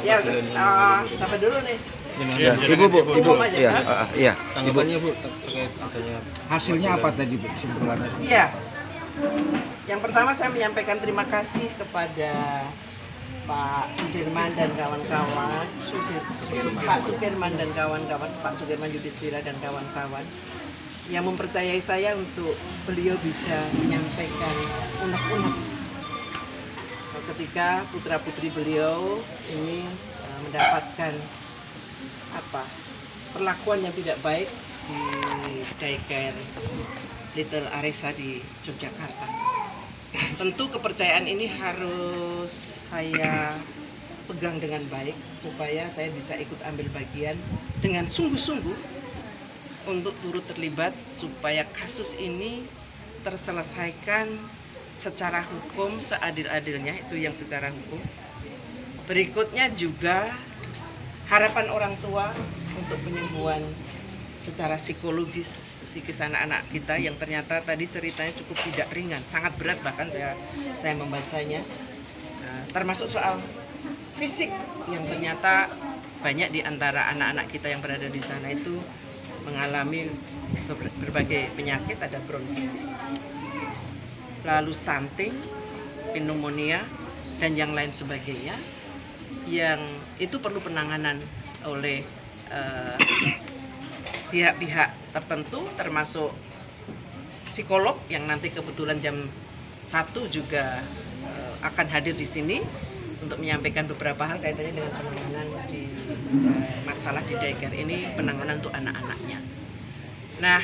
Ya, sampai dulu nih. Ya, Ibu, Umum aja, iya, iya, Ibu. Tanggapannya Bu terkait adanya Hasilnya apa tadi Bu simpulannya? Iya. Yang pertama saya menyampaikan terima kasih kepada Pak Sudirman dan kawan-kawan, Pak Sukirman dan kawan-kawan, Pak Sukirman Yudhistira dan kawan-kawan yang mempercayai saya untuk beliau bisa menyampaikan unek-unek ketika putra-putri beliau ini mendapatkan perlakuan yang tidak baik di daycare Little Aresa di Yogyakarta. Tentu kepercayaan ini harus saya pegang dengan baik supaya saya bisa ikut ambil bagian dengan sungguh-sungguh untuk turut terlibat supaya kasus ini terselesaikan secara hukum seadil-adilnya, itu yang secara hukum. Berikutnya juga harapan orang tua untuk penyembuhan secara psikologis psikis anak-anak kita yang ternyata tadi ceritanya cukup tidak ringan, sangat berat bahkan saya membacanya. Termasuk soal fisik yang ternyata banyak di antara anak-anak kita yang berada di sana itu mengalami berbagai penyakit, ada bronkitis, lalu stunting, pneumonia, dan yang lain sebagainya, yang itu perlu penanganan oleh pihak-pihak tertentu termasuk psikolog yang nanti kebetulan jam 1 juga akan hadir di sini untuk menyampaikan beberapa hal kaitannya dengan penanganan di masalah di daycare ini, penanganan untuk anak-anaknya. Nah,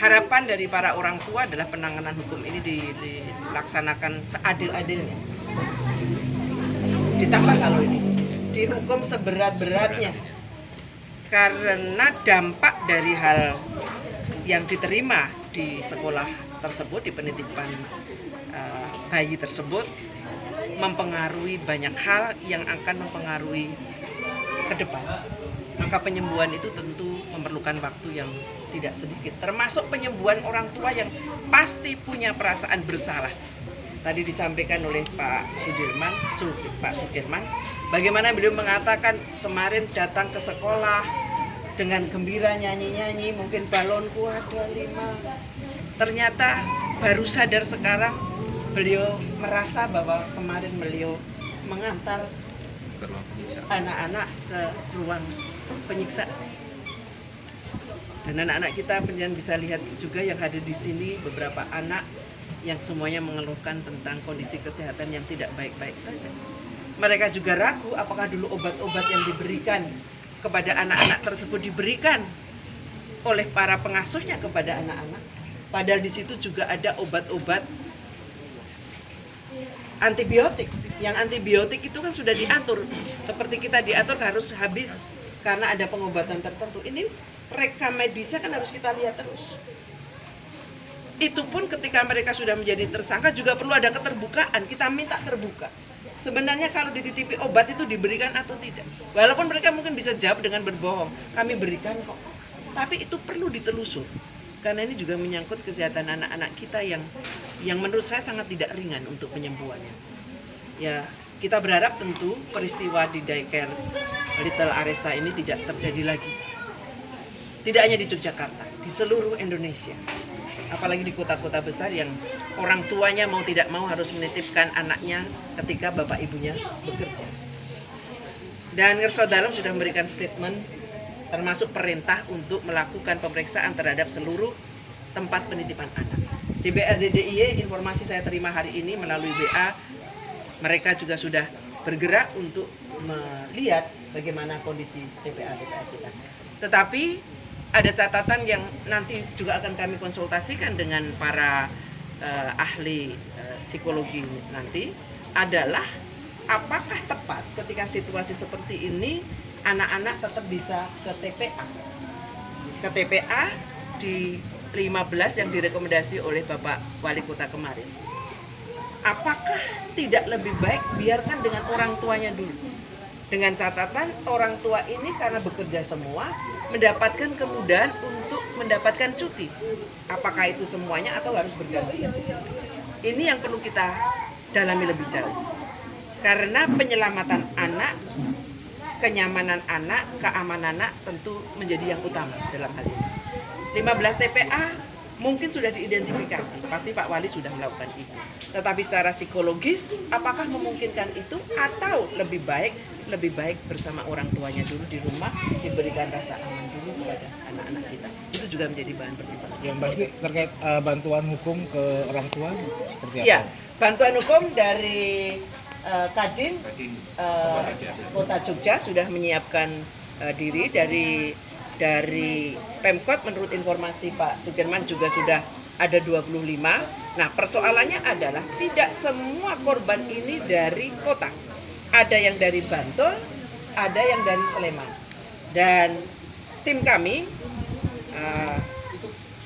harapan dari para orang tua adalah penanganan hukum ini dilaksanakan seadil-adilnya. Ditambah kalau ini dihukum seberat-beratnya. Karena dampak dari hal yang diterima di sekolah tersebut, di penitipan bayi tersebut, mempengaruhi banyak hal yang akan mempengaruhi ke depan. Maka penyembuhan itu tentu memerlukan waktu yang tidak sedikit, termasuk penyembuhan orang tua yang pasti punya perasaan bersalah. Tadi disampaikan oleh Pak Sukirman, bagaimana beliau mengatakan kemarin datang ke sekolah dengan gembira nyanyi-nyanyi, mungkin balonku ada 5. Ternyata baru sadar sekarang beliau merasa bahwa kemarin beliau mengantar anak-anak ke ruang penyiksaan. Dan anak-anak kita penjenengan bisa lihat juga yang hadir di sini, beberapa anak yang semuanya mengeluhkan tentang kondisi kesehatan yang tidak baik-baik saja. Mereka juga ragu apakah dulu obat-obat yang diberikan kepada anak-anak tersebut diberikan oleh para pengasuhnya kepada anak-anak. Padahal di situ juga ada obat-obat antibiotik. Yang antibiotik itu kan sudah diatur. Seperti kita diatur harus habis karena ada pengobatan tertentu. Ini rekam medisnya kan harus kita lihat terus. Itu pun ketika mereka sudah menjadi tersangka juga perlu ada keterbukaan, kita minta terbuka. Sebenarnya kalau dititipi obat itu diberikan atau tidak. Walaupun mereka mungkin bisa jawab dengan berbohong, kami berikan kok. Tapi itu perlu ditelusur. Karena ini juga menyangkut kesehatan anak-anak kita yang menurut saya sangat tidak ringan untuk penyembuhannya. Ya, kita berharap tentu peristiwa di daycare Little Aresa ini tidak terjadi lagi. Tidak hanya di Yogyakarta, di seluruh Indonesia. Apalagi di kota-kota besar yang orang tuanya mau tidak mau harus menitipkan anaknya ketika bapak ibunya bekerja. Dan Ngersodalem sudah memberikan statement termasuk perintah untuk melakukan pemeriksaan terhadap seluruh tempat penitipan anak. Di BRD DIY, informasi saya terima hari ini melalui WA, mereka juga sudah bergerak untuk melihat bagaimana kondisi TPA kita. Tetapi ada catatan yang nanti juga akan kami konsultasikan dengan para ahli psikologi nanti adalah apakah tepat ketika situasi seperti ini anak-anak tetap bisa ke TPA. Ke TPA di 15 yang direkomendasi oleh Bapak Wali Kota kemarin. Apakah tidak lebih baik biarkan dengan orang tuanya dulu? Dengan catatan orang tua ini karena bekerja semua mendapatkan kemudahan untuk mendapatkan cuti. Apakah itu semuanya atau harus bergantian? Ini yang perlu kita dalami lebih jauh. Karena penyelamatan anak, kenyamanan anak, keamanan anak tentu menjadi yang utama dalam hal ini. 15 TPA mungkin sudah diidentifikasi, pasti Pak Wali sudah melakukan itu. Tetapi secara psikologis, apakah memungkinkan itu atau lebih baik bersama orang tuanya dulu di rumah, diberikan rasa aman dulu kepada anak-anak kita. Itu juga menjadi bahan pertimbangan. Yang pasti terkait bantuan hukum ke orang tua seperti apa? Ya, bantuan hukum dari Kadin Kota Jogja sudah menyiapkan diri dari Pemkot. Menurut informasi Pak Sukirman juga sudah ada 25. Nah, persoalannya adalah tidak semua korban ini dari kota. Ada yang dari Bantul, ada yang dari Sleman. Dan tim kami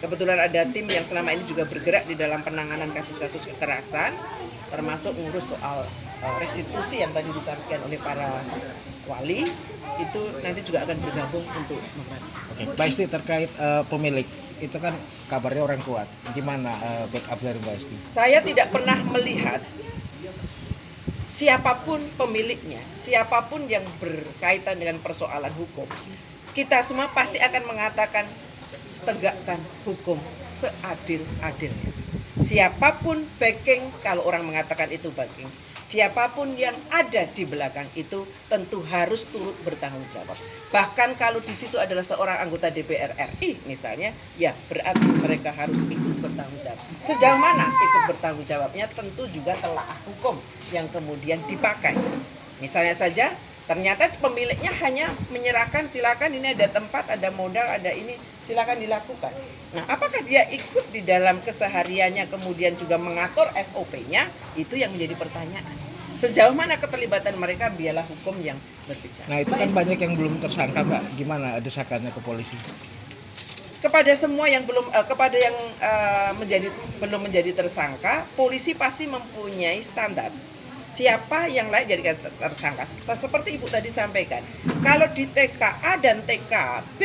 kebetulan ada tim yang selama ini juga bergerak di dalam penanganan kasus-kasus kekerasan, termasuk ngurus soal restitusi yang tadi disampaikan oleh para wali, itu nanti juga akan bergabung untuk membantu. Oke. Mbak Isti, terkait pemilik, itu kan kabarnya orang kuat. Gimana backup dari Mbak Isti? Saya tidak pernah melihat siapapun pemiliknya, siapapun yang berkaitan dengan persoalan hukum. Kita semua pasti akan mengatakan tegakkan hukum seadil-adilnya. Siapapun backing, kalau orang mengatakan itu backing, siapapun yang ada di belakang itu tentu harus turut bertanggung jawab. Bahkan kalau di situ adalah seorang anggota DPR RI misalnya, ya berarti mereka harus ikut bertanggung jawab. Sejauh mana ikut bertanggung jawabnya tentu juga telaah hukum yang kemudian dipakai. Misalnya saja ternyata pemiliknya hanya menyerahkan silakan ini ada tempat, ada modal, ada ini silakan dilakukan. Nah, apakah dia ikut di dalam kesehariannya kemudian juga mengatur SOP-nya? Itu yang menjadi pertanyaan. Sejauh mana keterlibatan mereka biarlah hukum yang berbicara. Nah, itu kan banyak yang belum tersangka, Mbak. Gimana desakannya ke polisi? Kepada semua yang belum kepada yang belum menjadi tersangka, polisi pasti mempunyai standar. Siapa yang layak jadi tersangka. Seperti Ibu tadi sampaikan, kalau di TKA dan TKB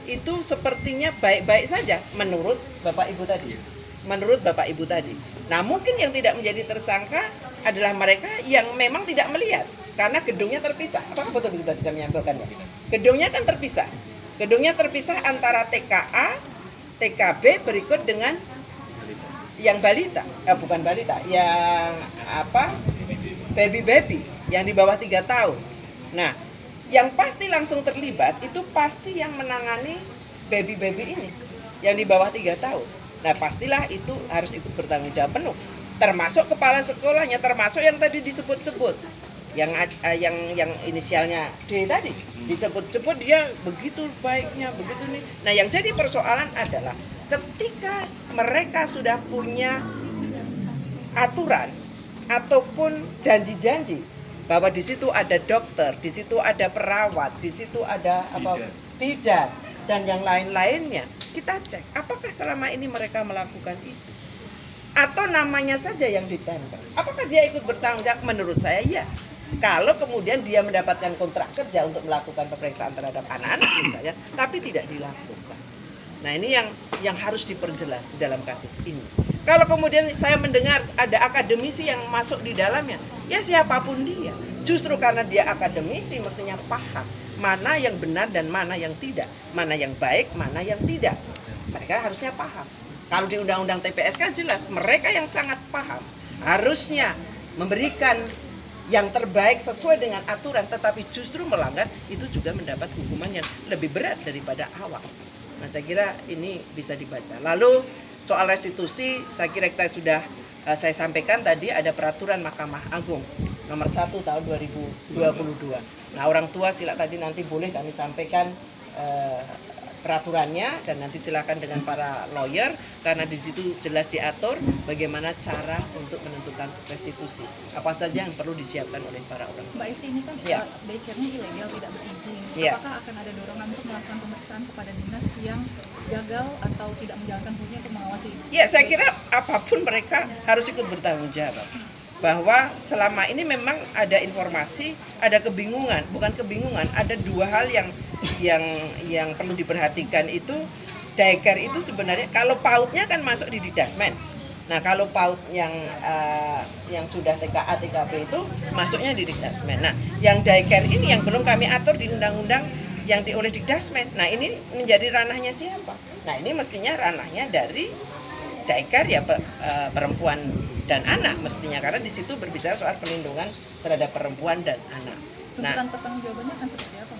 itu sepertinya baik-baik saja menurut Bapak Ibu tadi. Nah, mungkin yang tidak menjadi tersangka adalah mereka yang memang tidak melihat karena gedungnya terpisah. Apakah betul tadi saya menyampaikannya? Gedungnya kan terpisah. Gedungnya terpisah antara TKA, TKB berikut dengan yang balita. Bukan balita, yang baby yang di bawah 3 tahun. Nah, yang pasti langsung terlibat itu pasti yang menangani baby ini yang di bawah 3 tahun. Nah, pastilah itu harus ikut bertanggung jawab penuh. Termasuk kepala sekolahnya, termasuk yang tadi disebut-sebut. Yang inisialnya D tadi disebut-sebut, dia begitu baiknya, begitu nih. Nah, yang jadi persoalan adalah ketika mereka sudah punya aturan ataupun janji-janji bahwa di situ ada dokter, di situ ada perawat, di situ ada bidan dan yang lain-lainnya. Kita cek apakah selama ini mereka melakukan itu atau namanya saja yang ditempel. Apakah dia ikut bertanggung jawab? Menurut saya ya. Kalau kemudian dia mendapatkan kontrak kerja untuk melakukan pemeriksaan terhadap anak-anak misalnya, tapi tidak dilakukan. Nah, ini yang harus diperjelas dalam kasus ini. Kalau kemudian saya mendengar ada akademisi yang masuk di dalamnya, ya siapapun dia. Justru karena dia akademisi mestinya paham mana yang benar dan mana yang tidak. Mana yang baik, mana yang tidak. Mereka harusnya paham. Kalau di Undang-Undang TPS kan jelas, mereka yang sangat paham harusnya memberikan yang terbaik sesuai dengan aturan, tetapi justru melanggar itu juga mendapat hukuman yang lebih berat daripada awal. Nah, saya kira ini bisa dibaca. Lalu soal restitusi, saya kira kita sudah saya sampaikan tadi ada peraturan Mahkamah Agung nomor 1 tahun 2022. Nah, orang tua sila tadi nanti boleh kami sampaikan peraturannya dan nanti silakan dengan para lawyer karena di situ jelas diatur bagaimana cara untuk menentukan restitusi. Apa saja yang perlu disiapkan oleh para orang tua. Mbak Isti, ini kan daycare-nya ilegal, tidak berizin. Ya. Apakah akan ada dorongan untuk melakukan pemeriksaan kepada dinas yang gagal atau tidak menjalankan fungsinya untuk mengawasi? Ya, saya kira apapun mereka harus ikut bertanggung jawab. Bahwa selama ini memang ada informasi, ada kebingungan, bukan kebingungan, ada dua hal yang perlu diperhatikan itu. Daycare itu sebenarnya kalau PAUD-nya kan masuk di Didasmen. Nah kalau PAUD yang sudah TKA, TKB itu masuknya di Dikdasmen. Nah yang daycare ini yang belum kami atur di undang-undang yang oleh Dikdasmen. Nah ini menjadi ranahnya siapa? Nah ini mestinya ranahnya dari daycare ya perempuan dan anak mestinya, karena di situ berbicara soal perlindungan terhadap perempuan dan anak. Nah, Tuntutan pertanggungjawabannya akan seperti apa?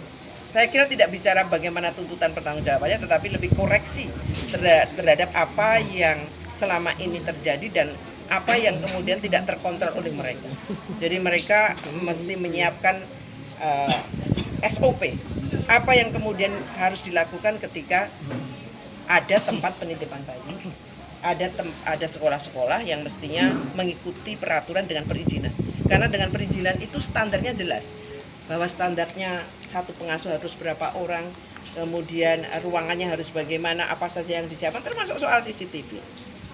saya kira tidak bicara bagaimana tuntutan pertanggungjawabannya, tetapi lebih koreksi terhadap apa yang selama ini terjadi dan apa yang kemudian tidak terkontrol oleh mereka. Jadi mereka mesti menyiapkan SOP, apa yang kemudian harus dilakukan ketika ada tempat penitipan bayi, ada sekolah-sekolah yang mestinya mengikuti peraturan dengan perizinan. Karena dengan perizinan itu standarnya jelas, bahwa standarnya satu pengasuh harus berapa orang, kemudian ruangannya harus bagaimana, apa saja yang disiapkan, termasuk soal CCTV.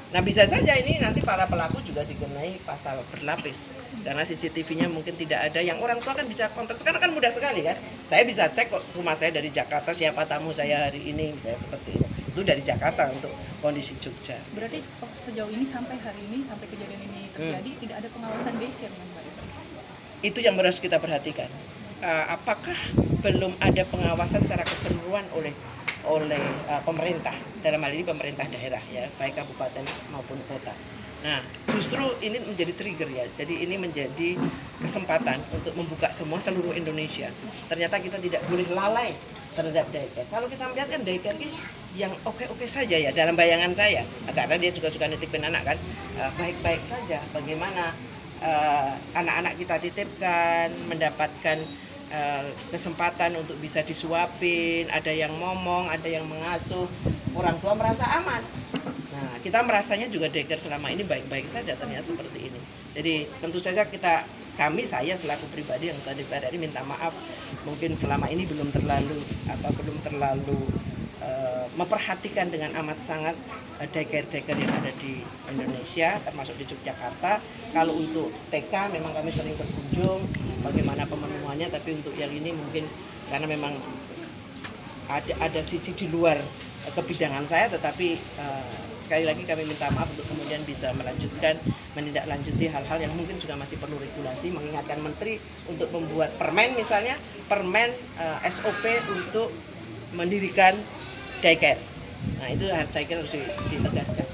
Nah bisa saja ini nanti para pelaku juga dikenai pasal berlapis, karena CCTV-nya mungkin tidak ada, yang orang tua kan bisa kontrol. Sekarang kan mudah sekali kan, saya bisa cek kok rumah saya dari Jakarta, siapa tamu saya hari ini, misalnya seperti itu dari Jakarta untuk kondisi Jogja. Berarti sejauh ini sampai hari ini, sampai kejadian ini terjadi, tidak ada pengawasan daycare yang baik. Itu yang harus kita perhatikan. Apakah belum ada pengawasan secara keseluruhan oleh pemerintah, dalam hal ini pemerintah daerah ya, baik kabupaten maupun kota. Nah, justru ini menjadi trigger ya. Jadi ini menjadi kesempatan untuk membuka semua seluruh Indonesia. Ternyata kita tidak boleh lalai terhadap daycare. Kalau kita melihat kan daycare ini yang oke-oke saja ya dalam bayangan saya, karena dia juga suka nitipin anak kan, baik-baik saja. Bagaimana anak-anak kita titipkan mendapatkan kesempatan untuk bisa disuapin, ada yang ngomong, ada yang mengasuh, orang tua merasa aman. Nah, kita merasanya juga daycare selama ini baik-baik saja, ternyata seperti ini. Jadi tentu saja saya selaku pribadi yang tadi pada ini minta maaf, mungkin selama ini belum terlalu memperhatikan dengan amat sangat daycare yang ada di Indonesia, termasuk di Yogyakarta. Kalau untuk TK memang kami sering berkunjung, bagaimana pemenuhannya, tapi untuk yang ini mungkin karena memang ada sisi di luar kebidangan saya, tetapi sekali lagi kami minta maaf untuk kemudian bisa menindaklanjuti hal-hal yang mungkin juga masih perlu regulasi, mengingatkan Menteri untuk membuat permen misalnya, SOP untuk mendirikan daycare. Nah itu saya kira harus ditegaskan.